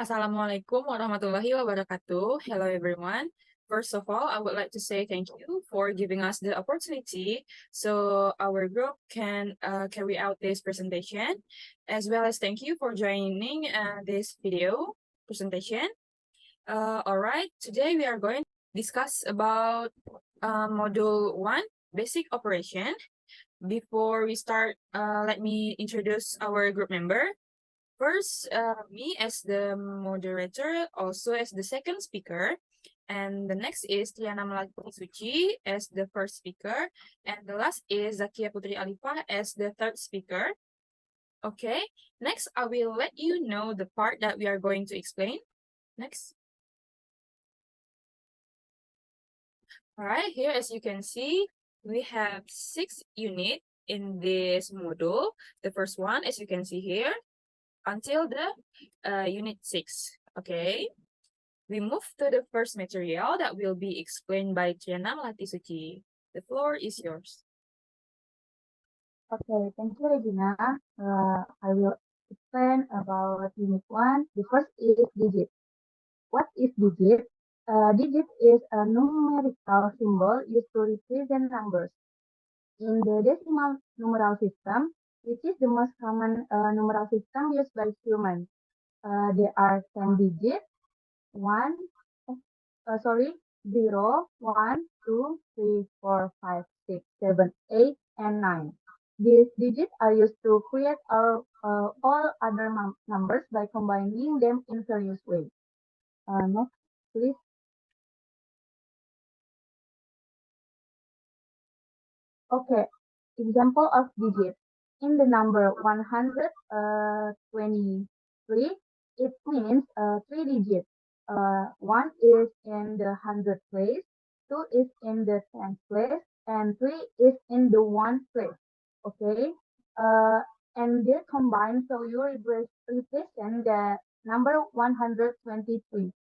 Assalamualaikum warahmatullahi wabarakatuh. Hello, everyone. First of all, I would like to say thank you for giving us the opportunity so our group can carry out this presentation, as well as thank you for joining this video presentation. All right, today we are going to discuss about Module 1, Basic Operation. Before we start, let me introduce our group member. First, me as the moderator, also as the second speaker. And the next is Triana Melati Suci as the first speaker. And the last is Zakia Putri Alifah as the third speaker. Okay, next I will let you know the part that we are going to explain. Next. All right, here as you can see, we have 6 units in this module. The first one, as you can see here, until the unit 6. Okay, we move to the first material that will be explained by Triana Melati Suci. The floor is yours. Okay, thank you, Regina. I will explain about Unit 1. The first is digit. What is digit? Digit is a numerical symbol used to represent numbers. In the decimal numeral system, which is the most common numeral system used by humans, there are 10 digits, 1, 0, 1, 2, 3, 4, 5, 6, 7, 8, and 9. These digits are used to create all other numbers by combining them in various ways. Next, please. Okay, example of digit. In the number 123, it means 3 digits. 1 is in the 100th place, 2 is in the 10th place, and 3 is in the 1st place. Okay, and they combine, so you represent the number 123.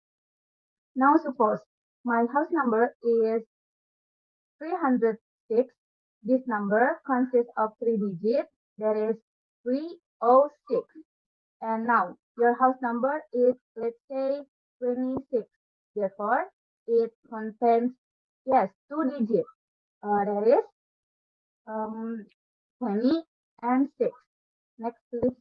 Now suppose my house number is 306. This number consists of 3 digits. That is 306. And now your house number is, let's say, 26. Therefore, it contains, yes, 2 digits. That is 20 and 6. Next, please.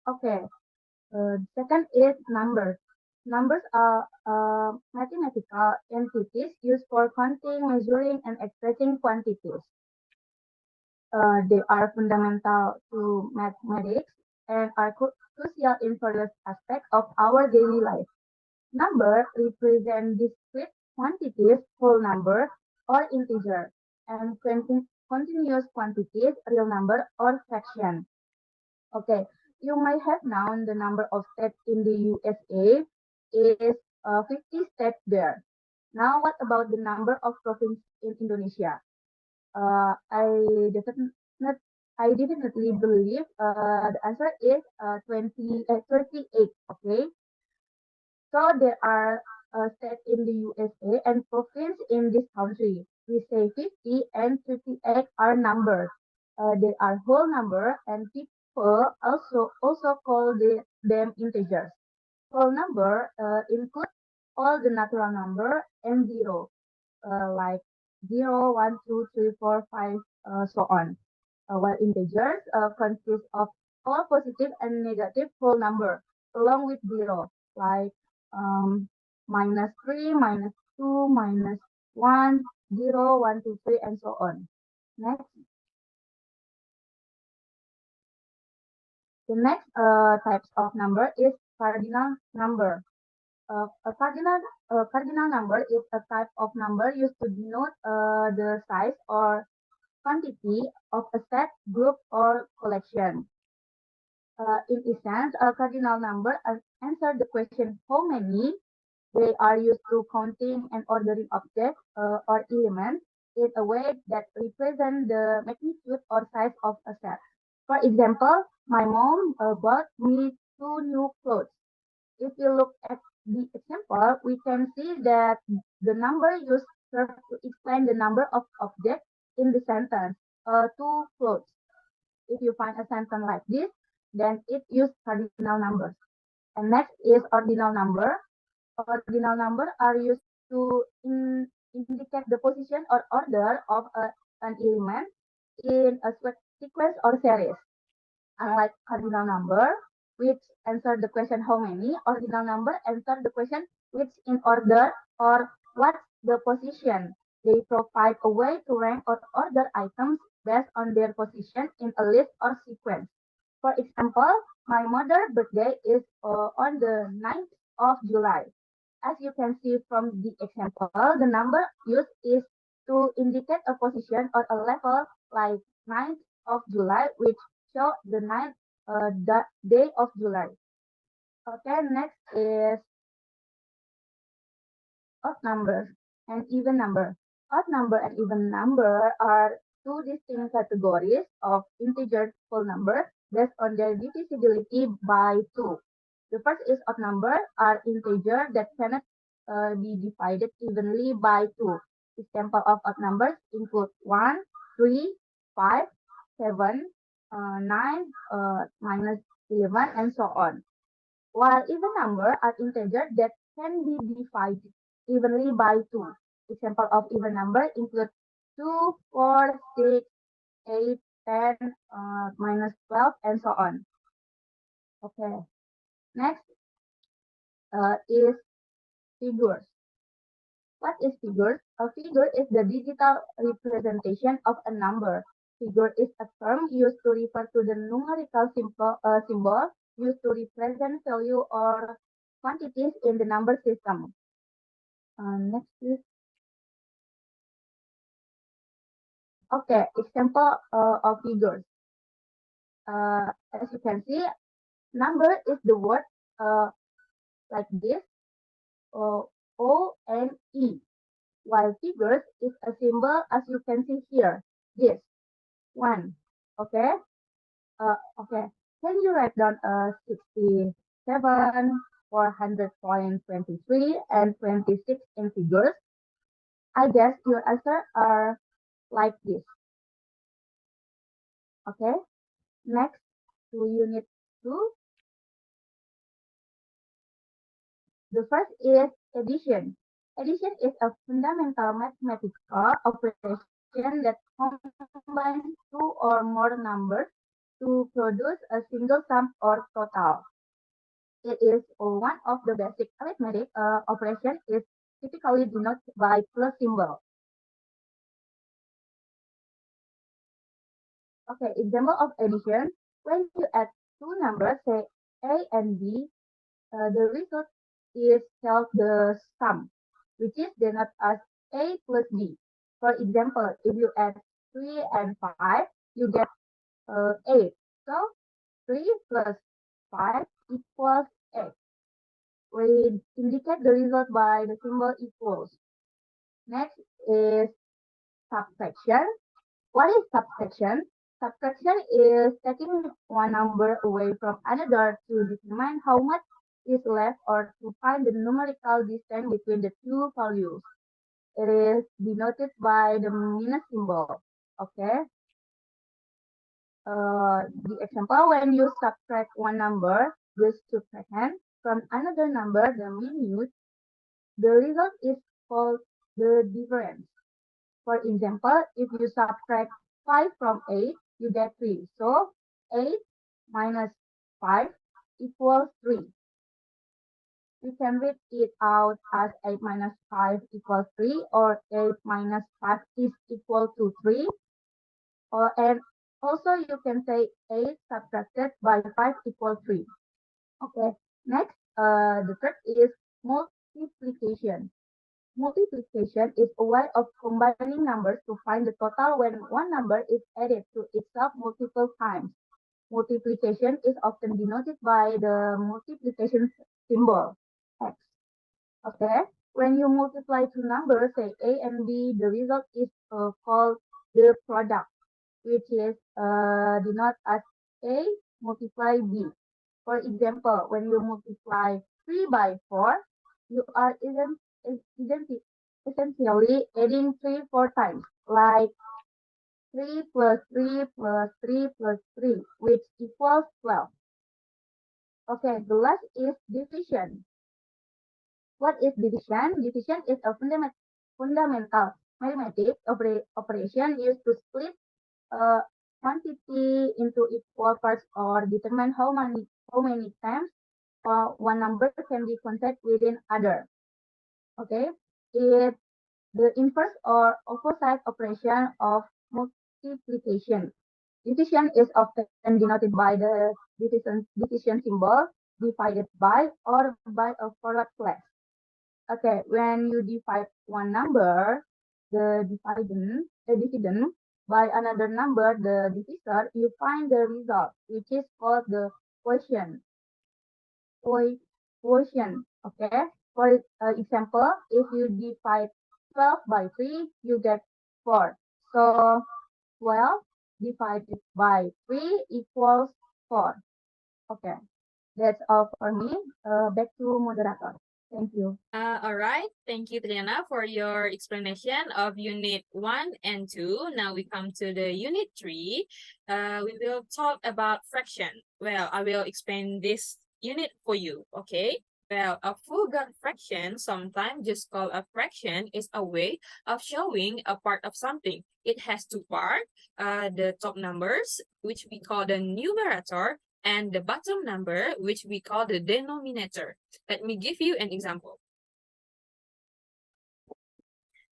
Okay. Second is numbers. Numbers are mathematical entities used for counting, measuring, and expressing quantities. They are fundamental to mathematics and are crucial in various aspects of our daily life. Number represent discrete quantities, whole number, or integer, and continuous quantities, real number, or fraction. Okay, you might have known the number of states in the USA is 50 states there. Now, what about the number of provinces in Indonesia? Uh, I definitely, I definitely believe the answer is 28. Okay, so there are states in the USA and province in this country. We say 50 and 58 are numbers. They are whole number, and people also call them integers. Whole number include all the natural number and zero, like 0, 1, 2, 3, 4, 5, so on. While integers consist of all positive and negative whole number along with zero, like -3, -2, -1, 0, 1, 2, 3, and so on. Next, the next types of number is cardinal number. A cardinal number is a type of number used to denote the size or quantity of a set, group, or collection. In essence, a cardinal number answer the question how many. They are used to counting and ordering objects or elements in a way that represent the magnitude or size of a set. For example, my mom bought me 2 new clothes. If you look at the example, we can see that the number used serves to explain the number of objects in the sentence, 2 clothes. If you find a sentence like this, then it uses cardinal numbers. And next is ordinal number. Ordinal number are used to indicate the position or order of an element in a sequence or series. Unlike cardinal number, which answer the question how many, ordinal number answer the question which in order or what's the position. They provide a way to rank or order items based on their position in a list or sequence. For example, my mother's birthday is on the 9th of July. As you can see from the example, the number used is to indicate a position or a level like 9th of July, which show the the day of July. Okay, next is odd numbers and even number. Odd number and even number are two distinct categories of integer whole number based on their divisibility by 2. The first is odd number are integer that cannot be divided evenly by 2. Example of odd numbers include 1, 3, 5, 7, 9, minus 11, and so on. While even number are integer that can be divided evenly by 2. Example of even number include 2, 4, 6, 8, 10, minus 12, and so on. Okay. Next is figures. What is figures? A figure is the digital representation of a number. Figure is a term used to refer to the numerical symbol used to represent value or quantities in the number system. Next is okay. Example of figures. As you can see, number is the word like this, O and E, while figures is a symbol as you can see here, this one. Okay. Okay. Can you write down 67, 400.23, and 26 in figures? I guess your answer are like this. Okay. Next to unit 2. The first is addition. Addition is a fundamental mathematical operation that combines two or more numbers to produce a single sum or total. It is one of the basic arithmetic operations is typically denoted by plus symbol. Okay, example of addition. When you add two numbers, say A and B, the result is called the sum, which is denoted as A plus B. For example, if you add 3 and 5, you get 8. So 3 plus 5 equals 8. We indicate the result by the symbol equals. Next is subtraction. What is subtraction? Subtraction is taking one number away from another to determine how much is left or to find the numerical distance between the two values. It is denoted by the minus symbol. Okay. The example, when you subtract one number, just subtract from another number, the minus, the result is called the difference. For example, if you subtract 5 from 8, you get 3. So 8 minus 5 equals 3. We can read it out as 8 minus 5 equals 3 or 8 minus 5 is equal to 3. And also you can say 8 subtracted by 5 equals 3. Okay, next, the third is multiplication. Multiplication is a way of combining numbers to find the total when one number is added to itself multiple times. Multiplication is often denoted by the multiplication symbol, X. Okay, when you multiply two numbers, say A and B, the result is called the product, which is denoted as A multiply B. For example, when you multiply 3 by 4, you are essentially adding 3 4 times, like 3 plus 3 plus 3 plus 3, which equals 12. Okay, the last is division. What is division? Division is a fundamental mathematical operation used to split a quantity into equal parts or determine how many times one number can be counted within other. Okay, it the inverse or opposite operation of multiplication. Division is often denoted by the division symbol divided by or by a forward slash. Okay, when you divide one number, the dividend by another number, the divisor, you find the result, which is called the quotient. Quotient. Okay. For example, if you divide 12 by 3, you get 4. So 12 divided by 3 equals 4. Okay. That's all for me. Back to moderator. Thank you. All right. Thank you, Triana, for your explanation of Unit 1 and 2. Now we come to the Unit 3. We will talk about fraction. Well, I will explain this unit for you, okay? Well, a full-gun fraction, sometimes just called a fraction, is a way of showing a part of something. It has two parts, the top numbers, which we call the numerator, and the bottom number, which we call the denominator. Let me give you an example.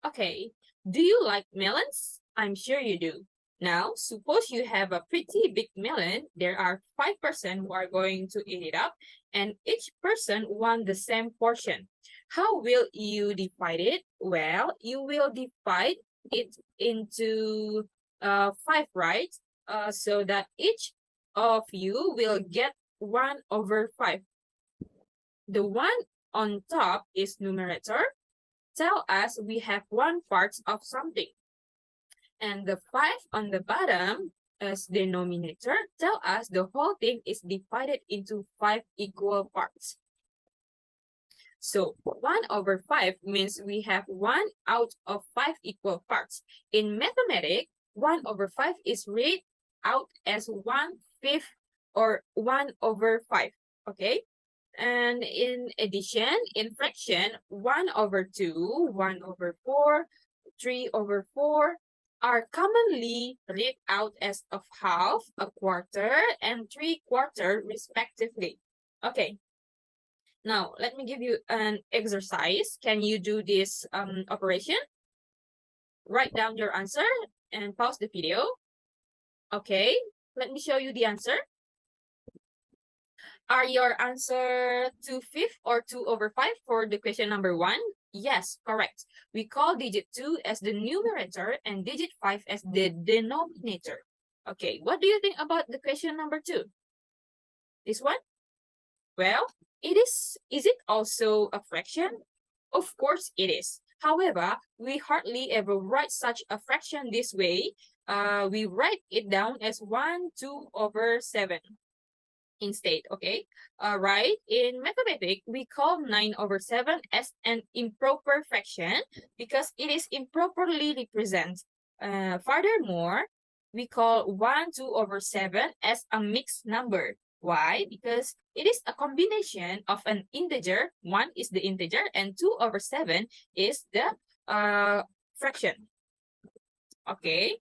Okay, do you like melons? I'm sure you do. Now, suppose you have a pretty big melon. There are 5% who are going to eat it up, and each person wants the same portion. How will you divide it? Well, you will divide it into 5, right? So that each of you will get 1/5. The one on top is numerator. Tell us we have one part of something. And the 5 on the bottom as denominator tell us the whole thing is divided into 5 equal parts. So 1/5 means we have 1 out of 5 equal parts. In mathematics, 1/5 is read out as 1/5 or 1/5. Okay? And in addition, in fraction, 1/2, 1/4, 3/4 are commonly read out as a half, a quarter, and 3/4 respectively. Okay. Now, let me give you an exercise. Can you do this operation? Write down your answer and pause the video. Okay, let me show you the answer. Are your answer 2/5 or 2/5 for the question number 1? Yes, correct. We call digit 2 as the numerator and digit 5 as the denominator. Okay, what do you think about the question number 2? This one? Well, is it also a fraction? Of course it is. However, we hardly ever write such a fraction this way. We write it down as 1/2/7. Instead, okay? Right, in mathematics, we call 9/7 as an improper fraction because it is improperly represented. Furthermore, we call 1/2/7 as a mixed number. Why? Because it is a combination of an integer, 1 is the integer, and 2/7 is the fraction. Okay?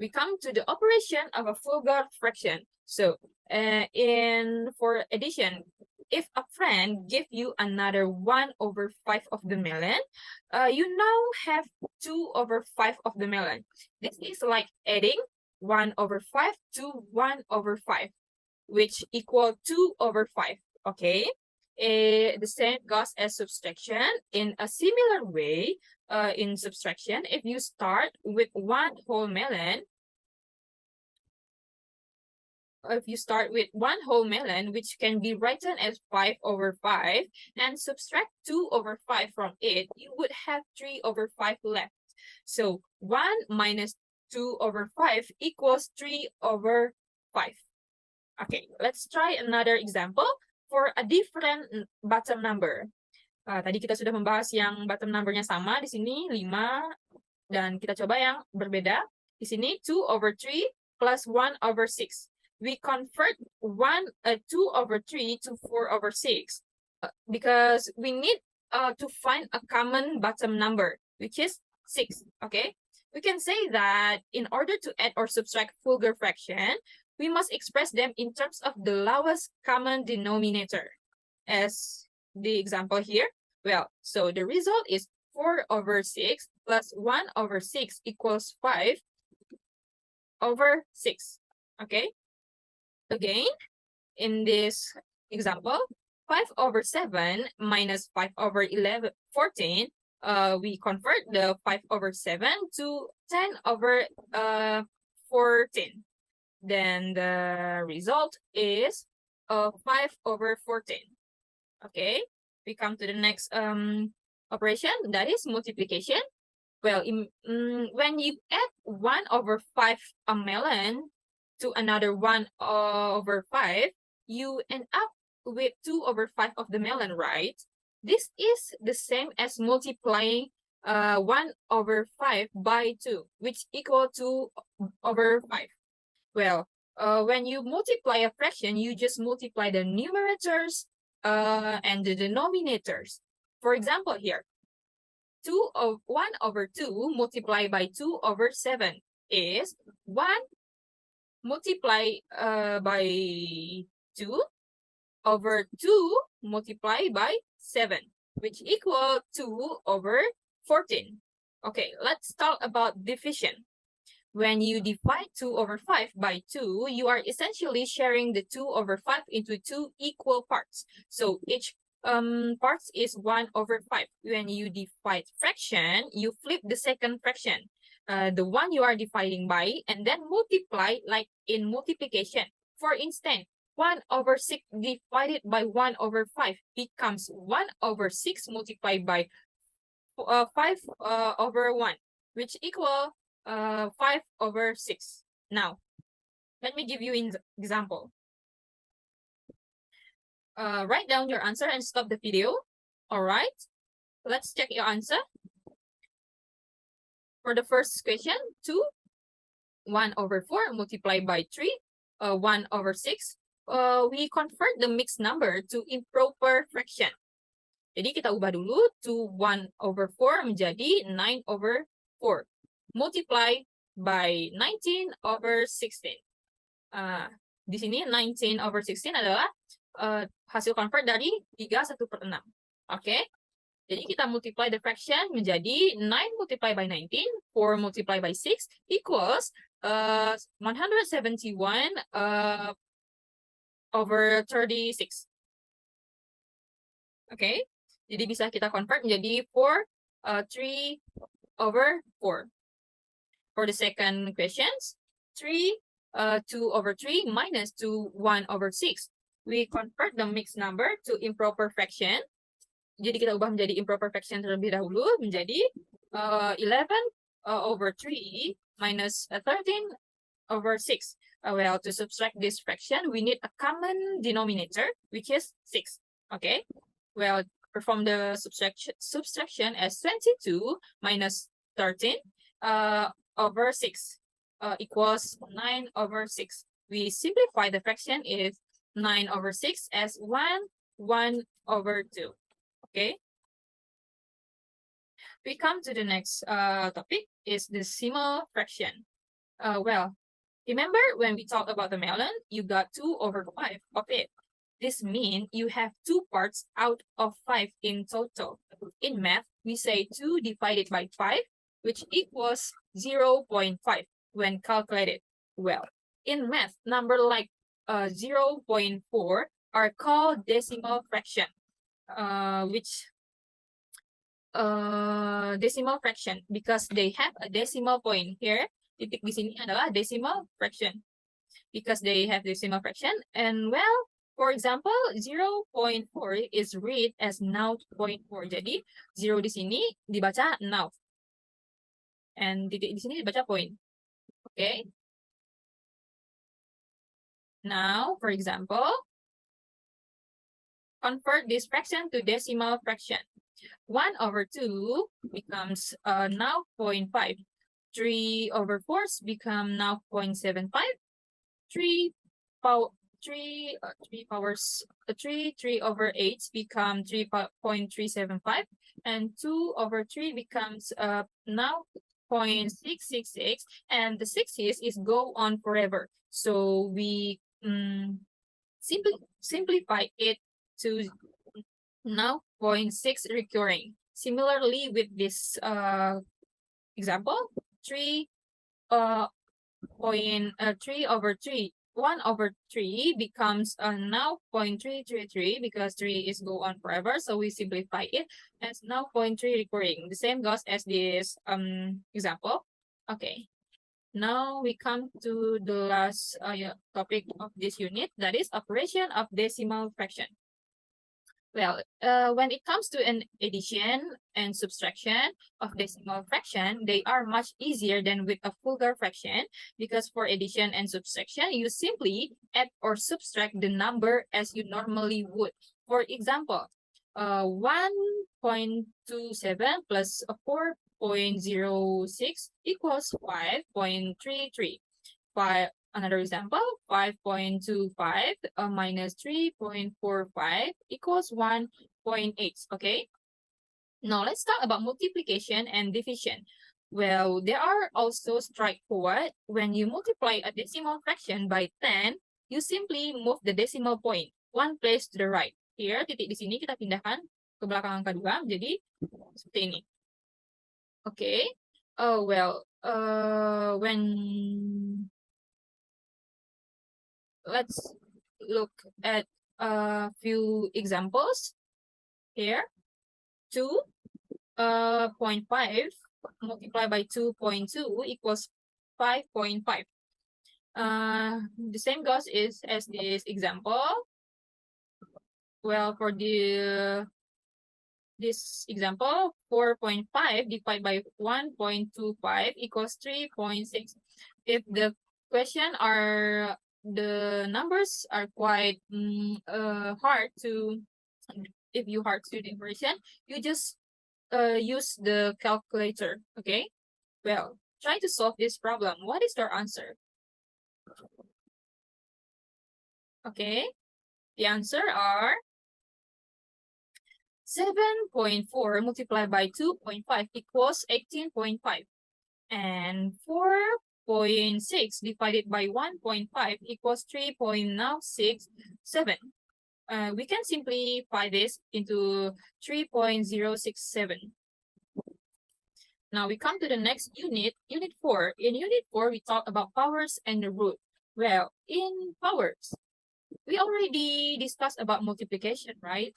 We come to the operation of a full-gun fraction. So, for addition, if a friend give you another 1/5 of the melon, you now have 2/5 of the melon. This is like adding 1/5 to 1/5, which equal 2/5. Okay. The same goes as subtraction. In a similar way, in subtraction, if you start with one whole melon, which can be written as 5/5, and subtract 2/5 from it, you would have 3/5 left. So 1 minus 2/5 equals 3/5. Okay, let's try another example for a different bottom number. Tadi kita sudah membahas yang bottom numbernya sama di sini 5, dan kita coba yang berbeda. Di sini 2/3 plus 1/6. we convert 2 over 3 to 4 over 6 because we need to find a common bottom number, which is 6, okay? We can say that in order to add or subtract Fulger fraction, we must express them in terms of the lowest common denominator. As the example here, well, so the result is 4 over 6 plus 1 over 6 equals 5 over 6, okay? Again, in this example, 5 over 7 minus 5 over 14, we convert the 5 over 7 to 10 over 14. Then the result is 5 over 14. Okay, we come to the next operation, that is multiplication. Well, when you add 1 over 5 a melon to another 1 over 5, you end up with 2 over 5 of the melon, right? This is the same as multiplying 1 over 5 by 2, which equal to 2 over 5. Well, when you multiply a fraction, you just multiply the numerators and the denominators. For example, here, 1 over 2 multiplied by 2 over 7 is 1 multiplied by 2 over 2 multiplied by 7, which equal 2 over 14. Okay, let's talk about division. When you divide 2 over 5 by 2, you are essentially sharing the 2 over 5 into 2 equal parts. So each parts is 1 over 5. When you divide fraction, you flip the second fraction, the one you are dividing by, and then multiply like in multiplication. For instance, 1 over 6 divided by 1 over 5 becomes 1 over 6 multiplied by 5 over 1, which equal 5 over 6. Now, let me give you an example. Write down your answer and stop the video. All right, let's check your answer. For the first question, 1 over 4 multiplied by 3, 1 over 6. We convert the mixed number to improper fraction. Jadi kita ubah dulu to 1 over 4 menjadi 9 over 4. Multiply by 19 over 16. Di sini 19 over 16 adalah hasil convert dari 3/1/6. Oke, jadi kita multiply the fraction menjadi 9 multiplied by 19, 4 multiplied by 6 equals 171 over 36. Oke, jadi bisa kita convert menjadi 3 over 4. For the second questions, 2 over 3 minus 2, 1 over 6. We convert the mixed number to improper fraction. Jadi kita ubah menjadi improper fraction terlebih dahulu menjadi 11 over 3 minus 13 over 6. Well, to subtract this fraction, we need a common denominator, which is 6. Okay, well, perform the subtraction as 22 minus 13 over 6 equals 9 over 6. We simplify the fraction is 9 over 6 as 1 over 2. Okay. We come to the next topic is decimal fraction. Well, remember when we talked about the melon, you got 2 over 5 of it. This means you have 2 parts out of 5 in total. In math, we say 2 divided by 5, which equals 0.5 when calculated. Well, in math, number like 0.4 are called decimal fraction, decimal fraction because they have a decimal point here. Titik di sini adalah decimal fraction because they have decimal fraction. And well, for example, 0.4 is read as 0.4. Jadi 0 di sini dibaca 0. And titik di sini dibaca point. Okay. Now, for example, convert this fraction to decimal fraction. 1 over 2 becomes 0.5. 3 over 4 become 0.75. 3 3 over 8 become 3.375, and 2 over 3 becomes now 0.666, and the 60s is go on forever. So we simplify it to now 0.6 recurring. Similarly, with this example, 3 over 3, 1 over 3 becomes now 0.333 because 3 is go on forever. So we simplify it as now 0.3 recurring. The same goes as this example. Okay. Now we come to the last topic of this unit, that is operation of decimal fraction. Well, when it comes to an addition and subtraction of decimal fraction, they are much easier than with a vulgar fraction, because for addition and subtraction, you simply add or subtract the number as you normally would. For example, 1.27 plus 4.06 equals 5.33. Another example, 5.25 minus 3.45 equals 1.8, okay? Now let's talk about multiplication and division. Well, there are also straightforward. When you multiply a decimal fraction by 10, you simply move the decimal point one place to the right. Here, titik di sini kita pindahkan ke belakang angka 2, jadi seperti ini. Okay. When let's look at a few examples here. 2.5 multiplied by 2.2 equals 5.5. The same goes as this example. Well, for this example, 4.5 divided by 1.25 equals 3.6. If the numbers are quite hard to, if you hard to do the version, you just use the calculator, okay? Well, try to solve this problem. What is your answer? Okay, the answer are 7.4 multiplied by 2.5 equals 18.5. And 4.6 divided by 1.5 equals 3.067. We can simplify this into 3.067. Now we come to the next unit, Unit 4. In Unit 4, we talk about powers and the root. Well, in powers, we already discussed about multiplication, right?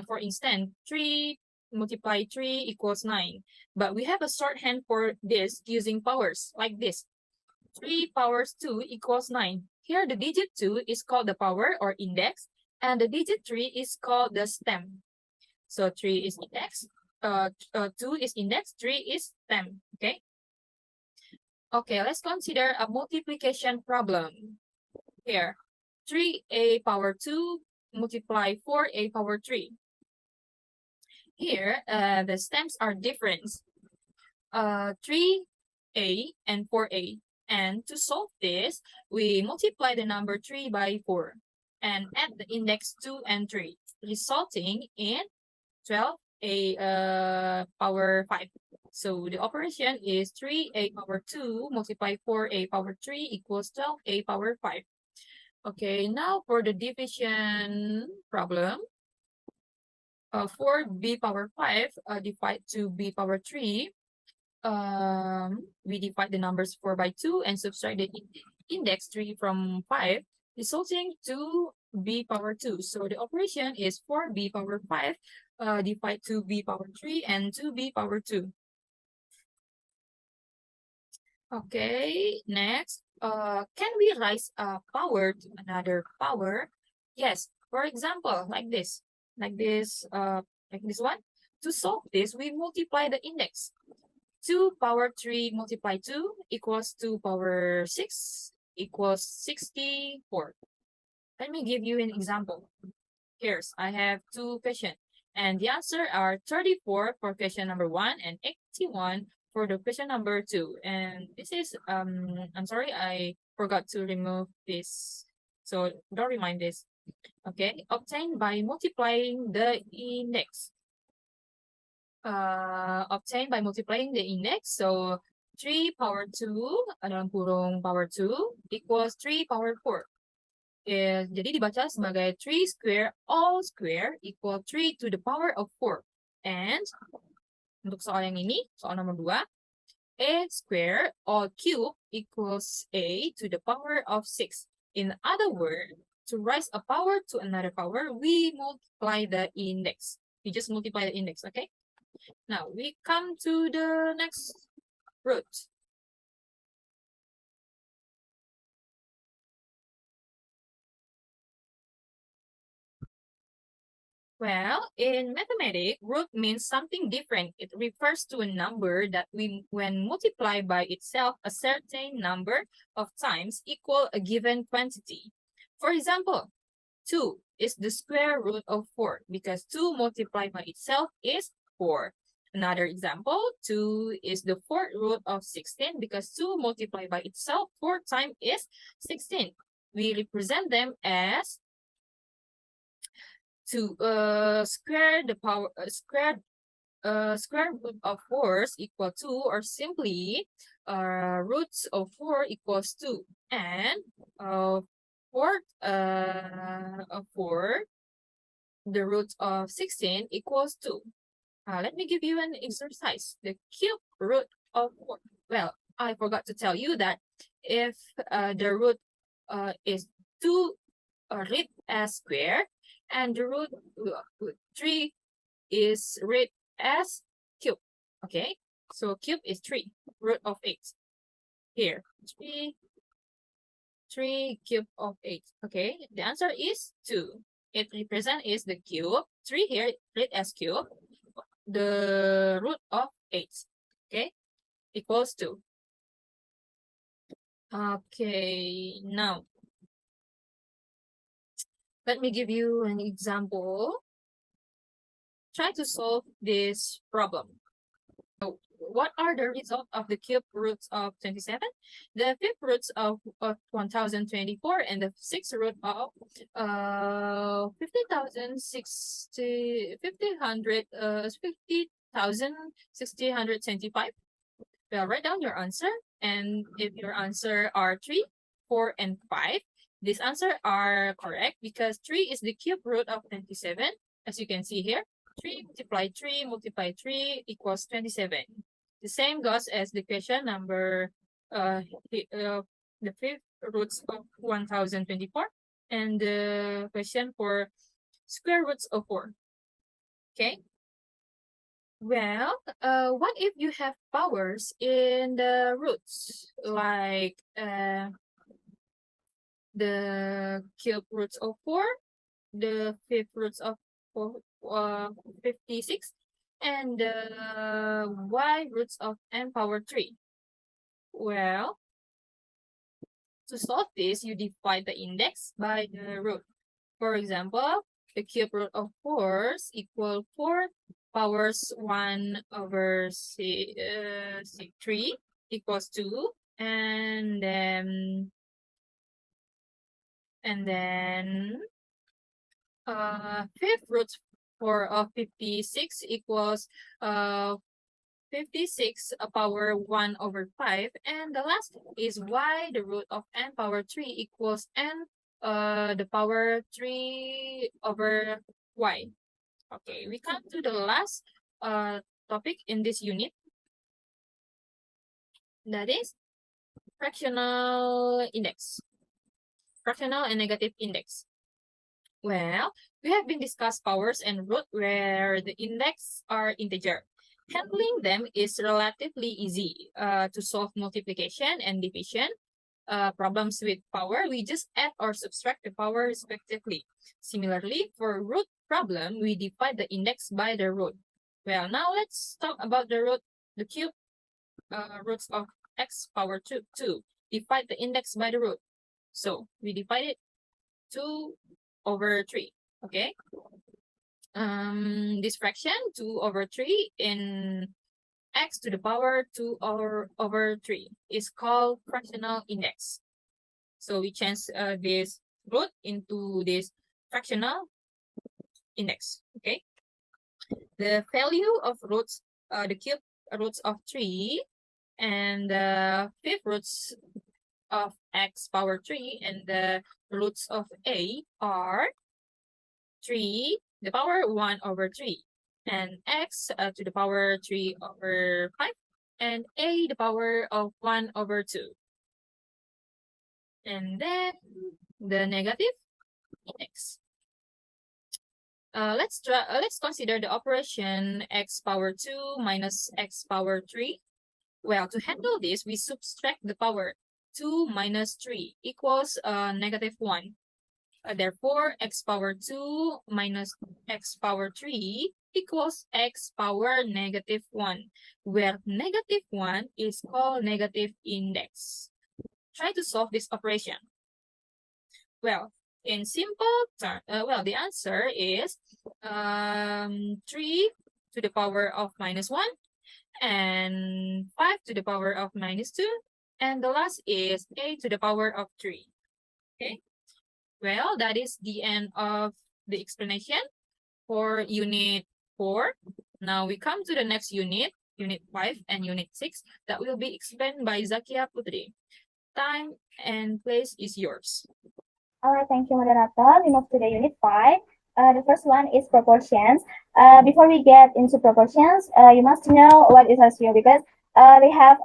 For instance, 3 multiply 3 equals 9. But we have a shorthand for this using powers, like this. 3 powers 2 equals 9. Here, the digit 2 is called the power or index, and the digit 3 is called the stem. So 3 is index, 2 is index, 3 is stem, okay? Okay, let's consider a multiplication problem. Here, 3a power 2 multiply 4a power 3. Here, the stems are different. 3a and 4a. And to solve this, we multiply the number 3 by 4 and add the index 2 and 3, resulting in 12a power 5. So the operation is 3a power 2 multiplied 4a power 3 equals 12a power 5. Okay, now for the division problem, 4b power 5 divide to b power 3. We divide the numbers 4 by 2 and subtract the index 3 from 5, resulting to b power 2. So the operation is 4b power 5 divide to b power 3 and 2b power 2. Okay, next, can we raise a power to another power? Yes, for example, like this one. To solve this, we multiply the index. 2 power 3 multiply 2 equals 2 power 6 equals 64. Let me give you an example. Here's, I have two questions, and the answer are 34 for question number 1 and 81 for the question number 2. And this is, I'm sorry, I forgot to remove this So don't remind this. Okay, obtained by multiplying the index. Obtained by multiplying the index. So 3 power 2 dalam kurung power 2 equals 3 power 4. Jadi dibaca sebagai 3 square all square equal 3 to the power of 4. And untuk soal yang ini, soal nomor 2, a square all cube equals a to the power of 6. In other words, to raise a power to another power, we multiply the index. We just multiply the index, okay? Now, we come to the next root. Well, in mathematics, root means something different. It refers to a number that when multiplied by itself a certain number of times equal a given quantity. For example, 2 is the square root of 4 because 2 multiplied by itself is 4. Another example, 2 is the fourth root of 16 because 2 multiplied by itself 4 times is 16. We represent them as square root of 4 equal 2, or simply roots of 4 equals 2, and fourth of 4, the root of 16 equals 2. Let me give you an exercise. The cube root of 4. Well, I forgot to tell you that if the root is 2 read as square, and the root 3 is read as cube. Okay, so cube is 3, root of 8. Here, 3 cube of 8. Okay, the answer is 2. It represents is the cube. 3 here read as cube. The root of 8. Okay, equals 2. Okay, now let me give you an example. Try to solve this problem. So, what are the results of the cube roots of 27? The fifth roots of 1024 and the sixth root of 50,625. Well, write down your answer, and if your answer are 3, 4, and 5, these answers are correct because 3 is the cube root of 27, as you can see here. 3 multiply 3 equals 27. The same goes as the question number, the fifth roots of 1024, and the question for square roots of 4. Okay. Well, what if you have powers in the roots, like the cube roots of 4, the fifth roots of 56, and the y roots of n power 3? Well, to solve this, you divide the index by the root. For example, the cube root of 4 equal 4 powers 1 over 3 equals 2, and then fifth root of 56 equals 56 power 1 over 5, and the last is y, the root of n power 3 equals n the power 3 over y. Okay, we come to the last topic in this unit, that is fractional index, fractional and negative index. Well, we have been discussed powers and root where the index are integer. Handling them is relatively easy. To solve multiplication and division problems with power, we just add or subtract the power respectively. Similarly, for root problem, we divide the index by the root. Well, now let's talk about the root, the cube roots of x power 2. Divide the index by the root. So we divide it 2 over 3. Okay. This fraction 2 over 3 in x to the power 2 over 3 is called fractional index. So we change this root into this fractional index. Okay, the value of roots, the cube roots of 3 and the fifth roots of x power 3 and the roots of a are 3 to the power 1 over 3 and x to the power 3 over 5 and a to the power of 1 over 2. And then the negative index. Let's consider the operation x power 2 minus x power 3. Well, to handle this, we subtract the power. 2 minus 3 equals negative 1. Therefore, x power 2 minus x power 3 equals x power negative 1, where negative 1 is called negative index. Try to solve this operation. Well, in simple terms, the answer is 3 to the power of minus 1 and 5 to the power of minus 2, and the last is a to the power of 3. Okay, well, that is the end of the explanation for unit 4. Now we come to the next unit, unit 5 and unit 6, that will be explained by Zakia Putri. Time and place is yours. All right, thank you, moderator. We move to the unit 5. The first one is proportions. Before we get into proportions, you must know what is ratio because we have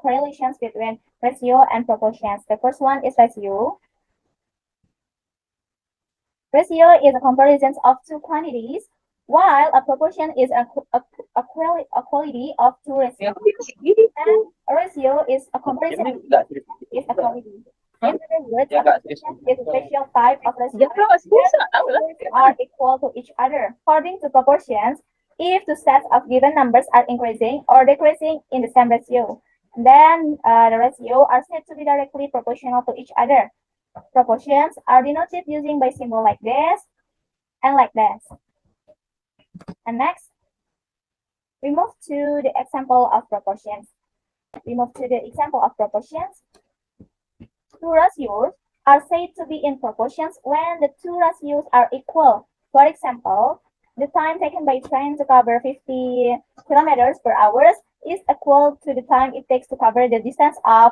correlations between ratio and proportions. The first one is ratio. Ratio is a comparison of two quantities, while a proportion is a quality of two ratios. And a ratio is a comparison is a quality. In other words, a proportion is a ratio type of ratio are equal to each other. According to proportions, if two sets of given numbers are increasing or decreasing in the same ratio, then the ratio are said to be directly proportional to each other. Proportions are denoted using by symbol like this and like this. And next, we move to the example of proportions. Two ratios are said to be in proportions when the two ratios are equal. For example, the time taken by train to cover 50 kilometers per hour is equal to the time it takes to cover the distance of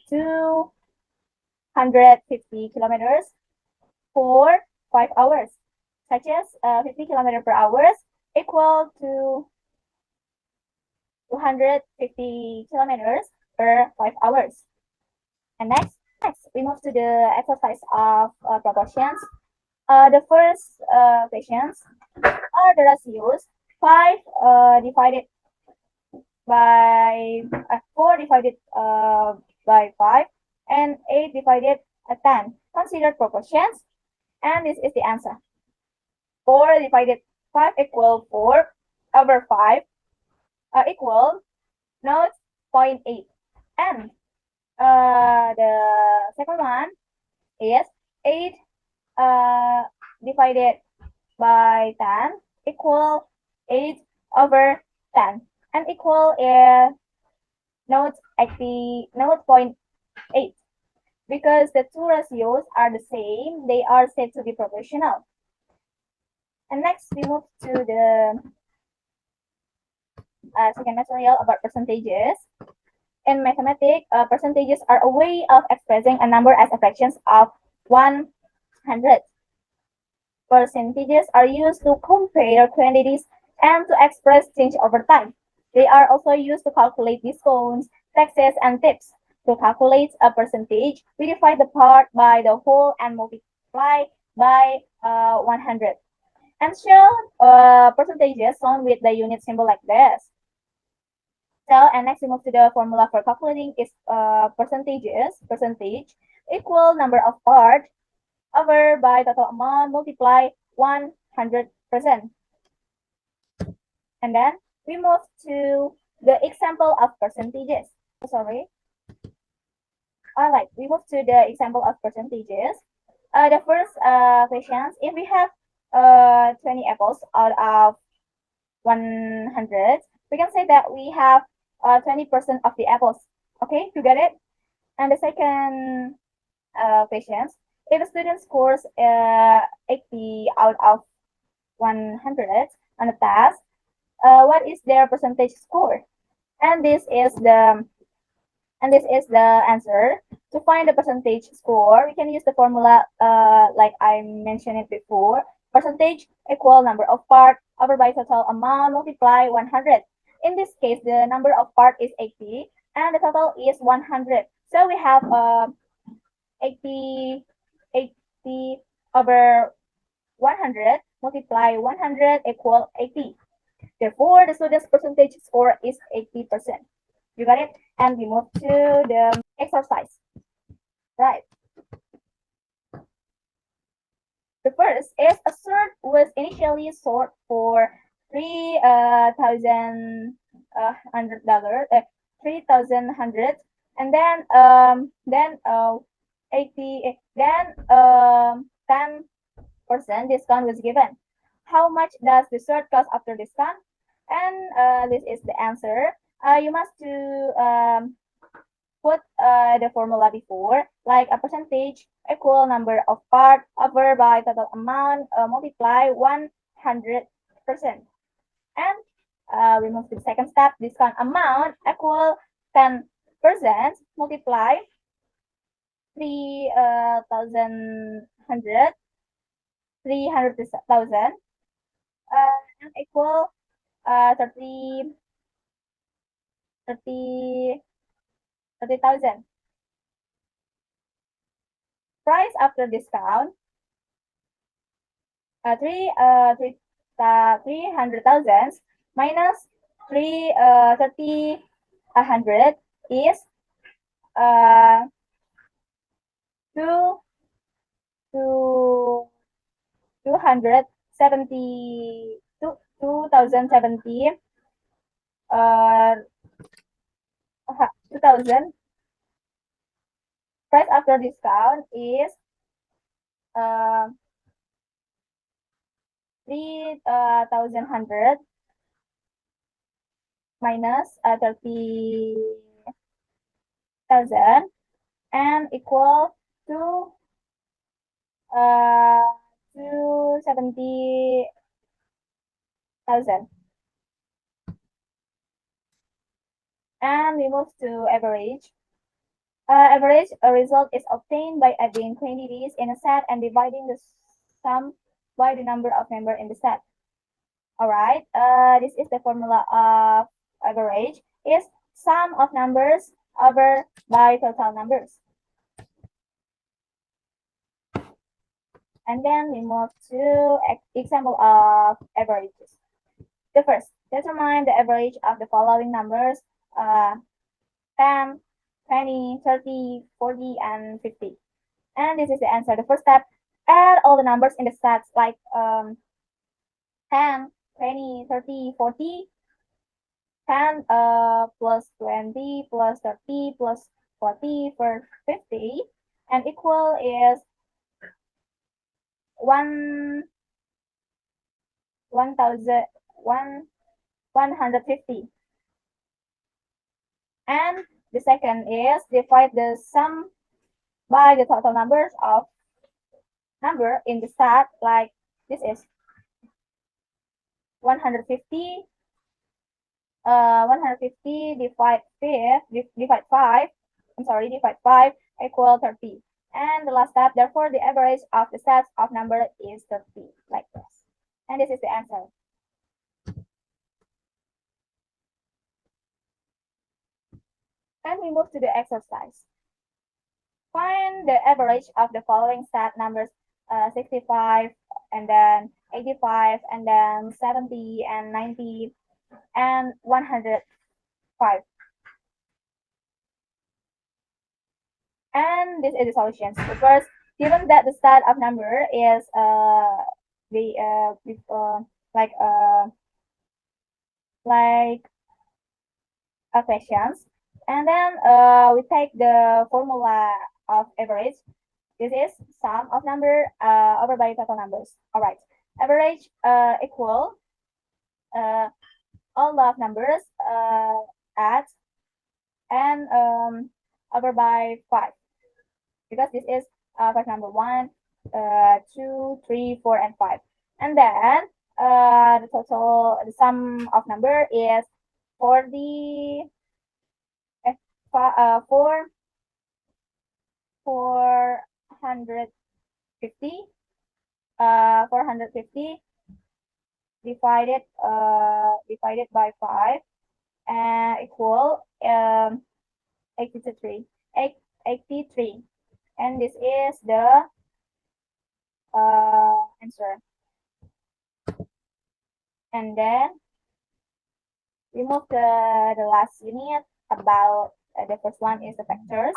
250 kilometers for 5 hours, such as 50 kilometers per hour equal to 250 kilometers per 5 hours. And next, we move to the exercise of proportions. The first questions are the ratios 5 divided by 4 divided by 5 and 8 divided by 10. Consider proportions, and this is the answer. 4 divided 5 equal 4 over 5 equal 0.8. And the second one is 8 divided by 10 equal 8 over 10 and equal 0.8. Because the two ratios are the same, they are said to be proportional. And next, we move to the second material about percentages. In mathematics, percentages are a way of expressing a number as a fraction of 100. Percentages are used to compare quantities and to express change over time. They are also used to calculate discounts, taxes, and tips. To calculate a percentage, we divide the part by the whole and multiply by 100. And show percentages shown with the unit symbol like this. So, and next we move to the formula for calculating is percentage equal number of parts over by total amount multiply 100%. And then we move to the example of percentages. Sorry. All right, we move to the example of percentages. The first questions, if we have 20 apples out of 100, we can say that we have 20% of the apples. Okay, you get it? And the second questions, If a student scores 80 out of 100 on a test, what is their percentage score? And this is the answer. To find the percentage score, we can use the formula like I mentioned it before. Percentage equal number of part over by total amount multiply 100. In this case, the number of part is 80 and the total is 100. So we have 80 over 100 multiply 100 equal 80. Therefore, the student's percentage score is 80%. You got it? And we move to the exercise. Right. The first is a cert was initially sold for $3,100, $3,100, and then 10% discount was given. How much does the cert cost after discount? And this is the answer. You must to put the formula before, like a percentage equal number of part over by total amount multiply 100%. And we move to the second step. Discount amount equal 10% multiply 3,100 300,000 and equal 30,000. Price after discount 300,000 minus 3,100 is 2,070 2,000. Price after discount is 3,100 minus 30,000 and equal to 270,000. And we move to average. Average result is obtained by adding quantities in a set and dividing the sum by the number of members in the set. All right, this is the formula of average is sum of numbers over by total numbers. And then we move to example of averages. The first, determine the average of the following numbers, 10, 20, 30, 40, and 50. And this is the answer. The first step, add all the numbers in the sets like 10, 20, 30, 40, 10 plus 20 plus 30 plus 40 for 50, and equal is 150. And the second is divide the sum by the total numbers of number in the set, like this is 150. 150 divide 5 equal 30. And the last step, therefore, the average of the sets of number is 30, like this. And this is the answer. And we move to the exercise. Find the average of the following set numbers, 65, and then 85, and then 70, and 90, and 105. And this is the solutions. So first, given that the set of number is questions, and then we take the formula of average. This is sum of number over by total numbers. All right, average equal all of numbers add and over by 5, because this is for number 1, 2, 3, 4, and 5. And then the sum of number is 40, 450, 450 divided by 5 and equal 83. And this is the answer. And then we move to the last unit about the first one is the factors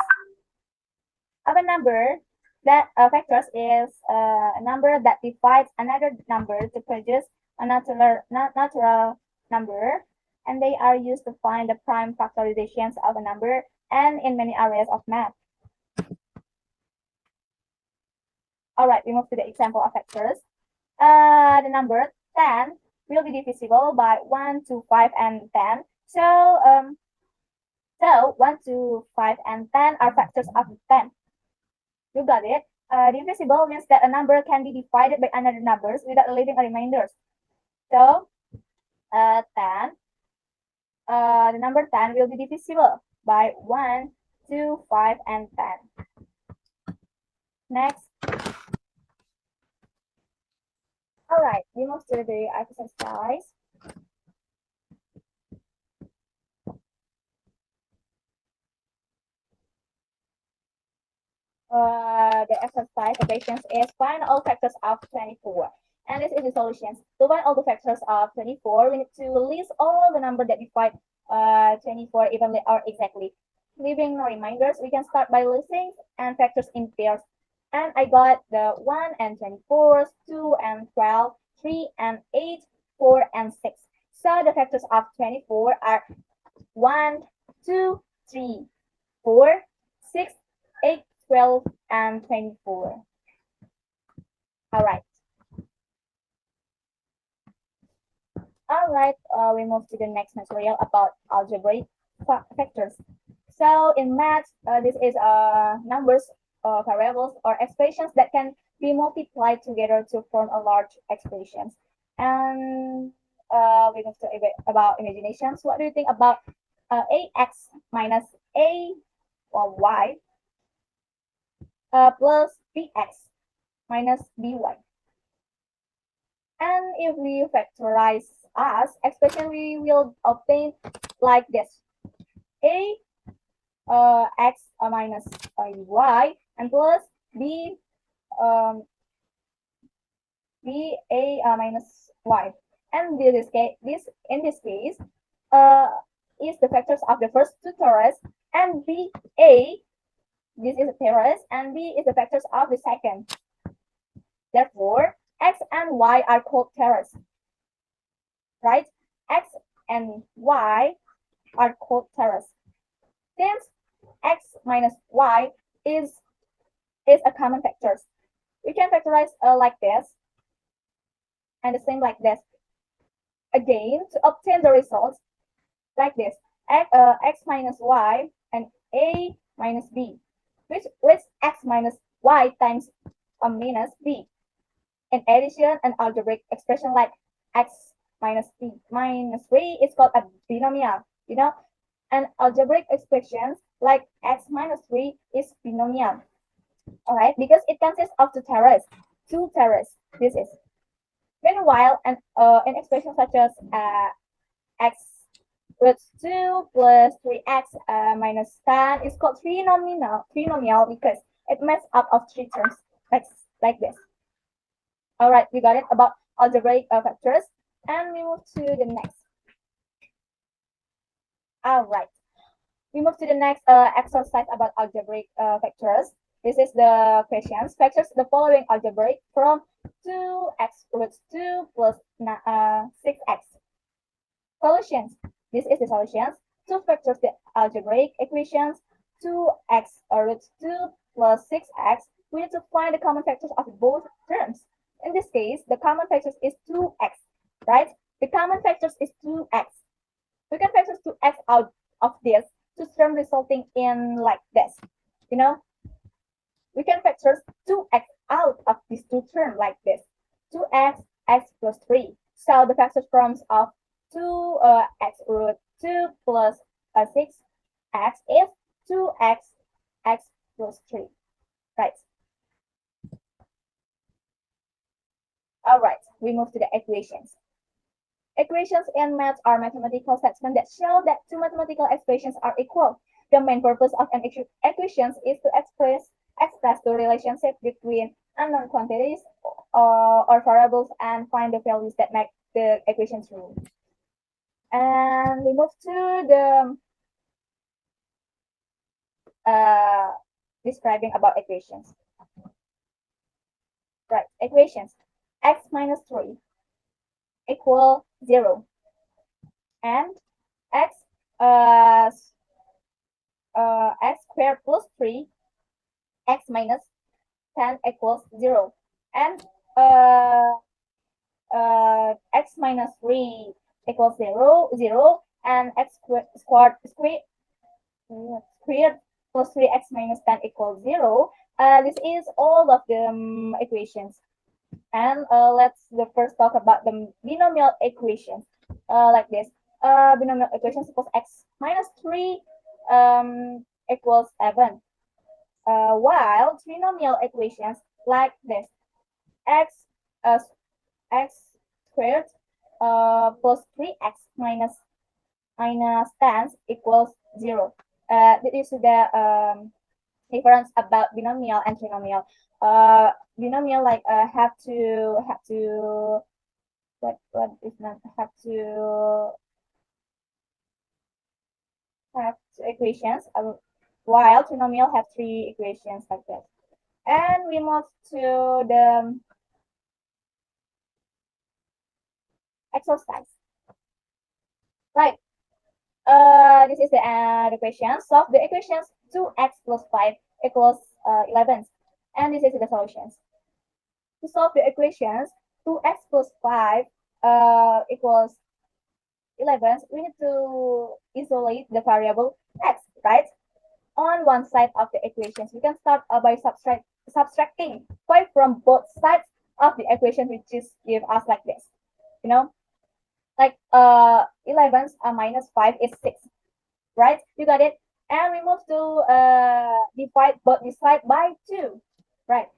of a number. That factors is a number that divides another number to produce a natural number, and they are used to find the prime factorizations of a number and in many areas of math. All right, we move to the example of factors. The number 10 will be divisible by 1, 2, 5, and 10. So 1, 2, 5, and 10 are factors of 10. You got it? Divisible means that a number can be divided by another numbers without leaving a remainder. So 10, the number 10 will be divisible by 1, 2, 5, and 10. Next. All right, we move to the exercise. The exercise equations is find all factors of 24. And this is the solutions. To find all the factors of 24, we need to list all the numbers that divide 24 evenly or exactly. Leaving no reminders, we can start by listing and factors in pairs. And I got the 1 and 24, 2 and 12, 3 and 8, 4 and 6. So the factors of 24 are 1, 2, 3, 4, 6, 8, 12, and 24. All right. All right, we move to the next material about algebraic factors. So in math, this is numbers, variables, or expressions that can be multiplied together to form a large expressions. And we move to about imaginations. What do you think about ax minus a or y plus bx minus by? And if we factorize as expression, we will obtain like this: a x minus y and plus b a minus y. And in this case is the factors of the first two terms, and a, this is a terrace, and b is the factors of the second. Therefore, x and y are called terrace, right? X and y are called terrace. Since x minus y is a common factor, we can factorize like this and the same like this. Again, to obtain the results like this: x minus y and a minus b, which is x minus y times minus b. In addition, an algebraic expression like x minus b minus 3 is called a binomial. You know, an algebraic expression like x minus 3 is binomial. All right, because it consists of two terraces. This is. Meanwhile, an expression such as x root 2 plus 3x minus 10 is called trinomial because it makes up of three terms like this. All right, we got it about algebraic factors, and we move to the next. All right, we move to the next exercise about algebraic factors. This is the questions. Factors the following algebraic from 2x root 2 plus 6x. Solutions. This is the solutions. To factors the algebraic equations 2x root 2 plus 6x. We need to find the common factors of both terms. In this case, the common factors is 2x, right? The common factors is 2x. We can factor 2x out of this to term resulting in like this. You know, we can factor return like this: 2x, x plus 3. So the factor forms of 2x root 2 plus 6x is 2x, x plus 3. Right. All right, we move to the equations. Equations in math are mathematical statements that show that two mathematical expressions are equal. The main purpose of an equation is to express the relationship between unknown quantities or variables and find the values that make the equation true. And we move to the describing about equations. Right, equations. X minus 3 equal 0. And x x squared plus 3 x minus 10 equals 0. And x minus 3 equals 0, and x squared plus 3x minus 10 equals 0. This is all of the equations. And let's first talk about the binomial equations. Like this. Binomial equation, suppose x minus 3 equals 7. While trinomial equations like this: x squared plus 3x minus 10 equals 0. This is the difference about binomial and trinomial. Binomial have to what is not have two equations, while trinomial have 3 equations like that. And we move to the exercise. Right. This is the question. Solve the equations 2x plus 5 equals 11. And this is the solutions. To solve the equations 2x plus 5 equals 11, we need to isolate the variable x, right? On one side of the equations, we can start by subtracting 5 from both sides of the equation, which is give us like this. You know, like 11 minus 5 is 6, right? You got it? And we move to divide both the side by 2, right?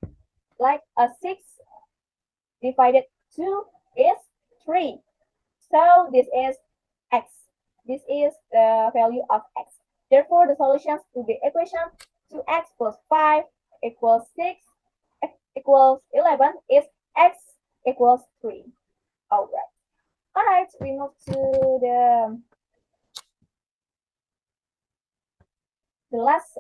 Like 6 divided 2 is 3. So this is x. This is the value of x. Therefore, the solutions to the equation 2x plus 5 equals 6 equals 11 is x equals 3. All right. All right, we move to the last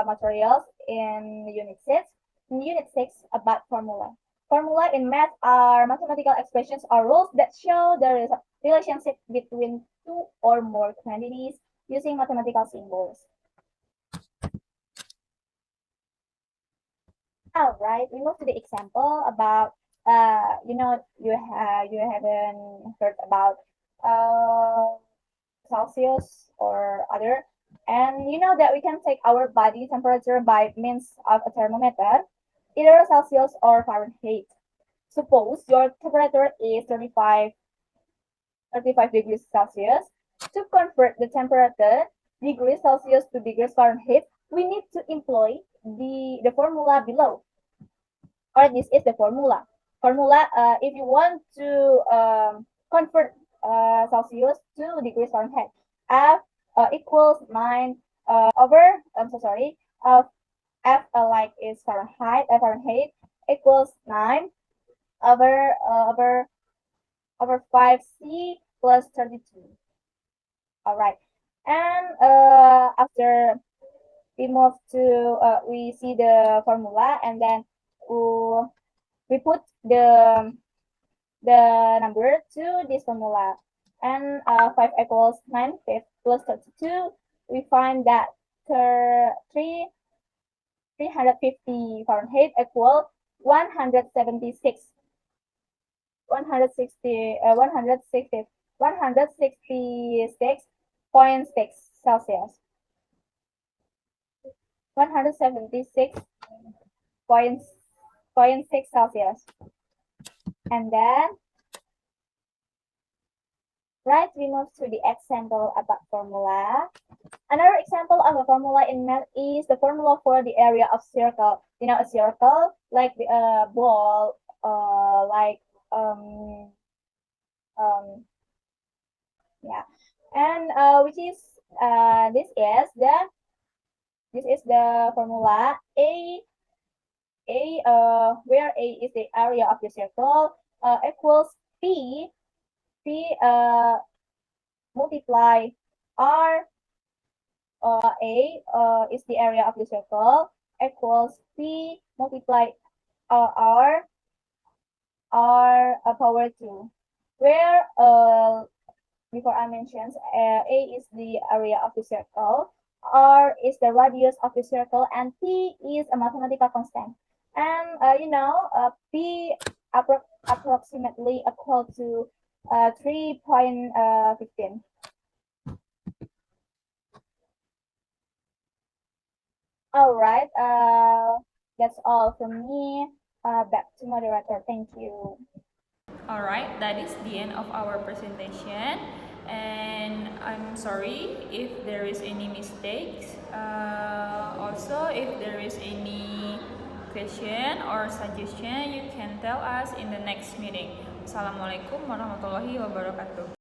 materials in Unit 6. In Unit 6, about formula. Formula in math are mathematical expressions or rules that show the relationship between two or more quantities using mathematical symbols. All right, we move to the example about you haven't heard about Celsius or other, and you know that we can take our body temperature by means of a thermometer, either Celsius or Fahrenheit. Suppose your temperature is 35 degrees Celsius. To convert the temperature degrees Celsius to degrees Fahrenheit, we need to employ the formula below. Or this is the formula. If you want to convert Celsius to degrees Fahrenheit, F equals 9 over, F like is Fahrenheit, Fahrenheit equals 9 over 5C plus 32. All right. And after we move to, we see the formula, and then we put the number to this formula. And 5 equals 9 fifths plus 32. We find that 350 Fahrenheit equal 176 166.6 Celsius. 176.6 0.6 Celsius. And then, right, we move to the example about formula. Another example of a formula in math is the formula for the area of circle. You know, a circle, like the ball, like, yeah. And which is, this is the formula where A is the area of the circle, equals P multiply R, A is the area of the circle, equals P multiply R power 2, where before I mentioned, A is the area of the circle, R is the radius of the circle, and P is a mathematical constant. And P approximately equal to 3.15. All right, that's all from me. Back to moderator. Thank you. Alright, that is the end of our presentation, and I'm sorry if there is any mistakes. Also, if there is any question or suggestion, you can tell us in the next meeting. Assalamualaikum warahmatullahi wabarakatuh.